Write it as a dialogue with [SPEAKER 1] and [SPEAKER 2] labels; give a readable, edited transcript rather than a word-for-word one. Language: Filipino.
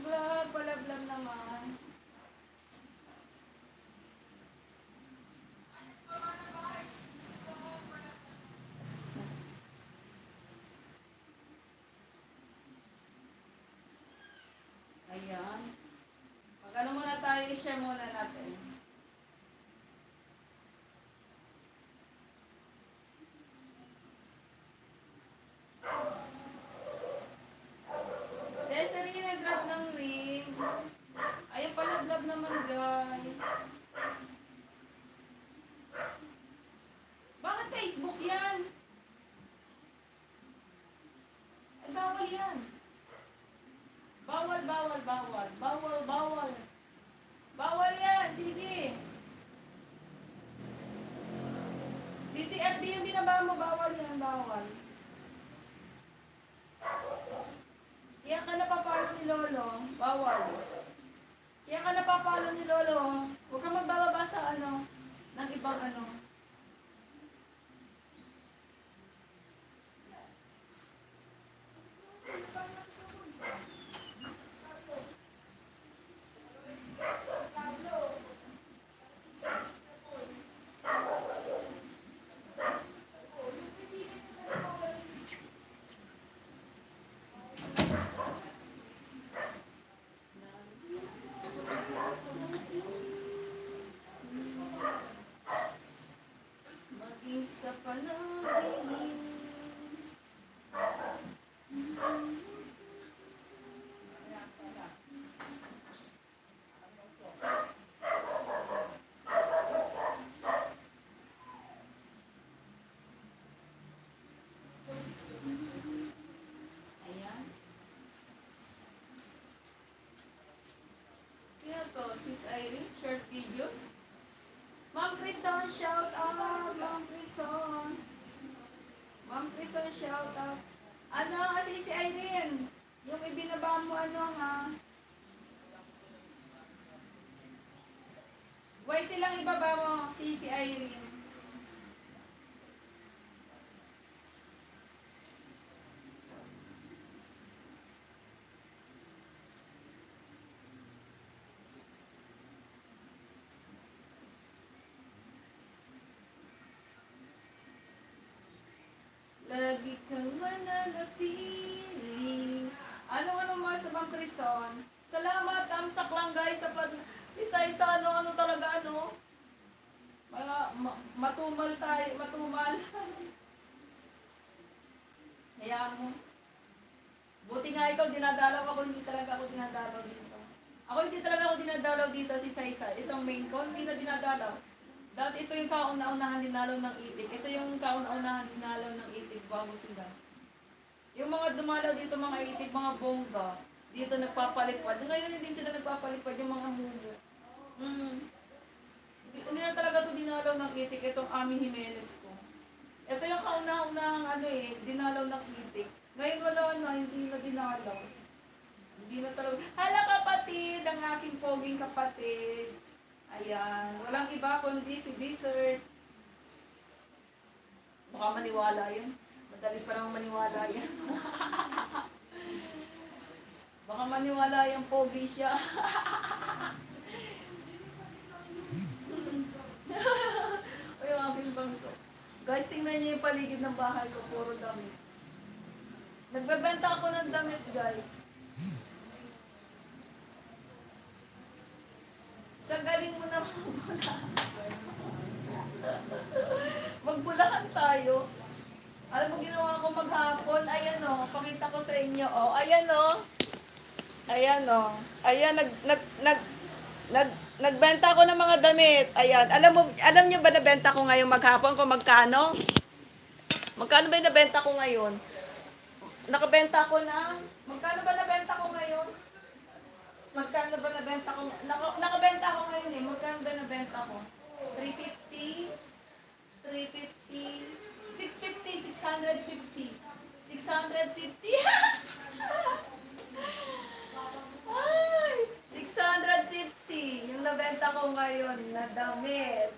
[SPEAKER 1] Vlog, palablab naman. Ayan. Mag-ano muna tayo, i-share muna natin. Desiree, nag-drop ng ring. Ayun, palablab naman, guys. Bakit Facebook yan? Ay, bawal yan. Bawal, bawal, bawal. Bawal, bawal. Bawal yan, Sisi. Sisi, FB yung binaba mo, bawal yan, bawal. Kaya ka napapalo ni Lolo, bawal. Kaya ka napapalo ni Lolo, huwag kang magbababa sa ano, ng ibang ano. Maging sa panaginip. Ayan. Sino to? Sis Irene? Short videos? Ma'am Crison, shout out! Ma'am Crison! Ma'am Crison, shout out! Ano kasi si Irene? Yung ibinaba mo ano ha? White lang ibaba mo si Irene. Lagi kang mananatili. Ano mo sa Ma'am Crison? Salamat, tamsak lang guys sa pag... Si Saisa, ano talaga, ano? Matumal tayo, matumal. Hayaan mo. Buti nga ikaw, dinadalaw ako, hindi talaga ako dinadalaw dito. Hindi talaga ako dinadalaw dito, si Saisa. Itong main ko, hindi na dinadalaw. Dati ito yung kauna-unahan dinalaw ng itik. Ito yung kauna-unahan dinalaw ng itik bago sila. Yung mga dumalaw dito, mga itik, mga bongga, dito nagpapalipad. Ngayon hindi sila nagpapalipad, yung mga mumu. Hindi na talaga ito dinalaw ng itik, itong Ami Jimenez ko. Ito yung kauna-unahang dinalaw ng itik. Ngayon wala na, hindi na dinalaw. Hindi na talaga. Hala kapatid, ang aking poging kapatid. Ayan, walang iba kundi si Dessert. Baka maniwala yan. Madali pa naman maniwala yan. Baka maniwala yung pogi siya. O yung aking bangso. Guys, tingnan niyo yung paligid ng bahay ko. Puro damit. Nagbebenta ako ng damit, guys. Sa galing mo na magbulahan. Magbulahan tayo. Alam mo, ginawa ko maghapon. Ayan o, pakita ko sa inyo. O, ayan o. Ayan o. Ayan, nagbenta ko ng mga damit. Ayan. Alam niyo ba nabenta ko ngayon maghapon kung magkano? Magkano ba yung nabenta ko ngayon? Nakabenta ko na. Magkano ba nabenta ko ngayon? Magkano ba nabenta ko? Nakabenta ko ngayon eh. Magkano ba nabenta ko? 350, 650, 650. 650. Ay! 650. Yung nabenta ko ngayon na damit.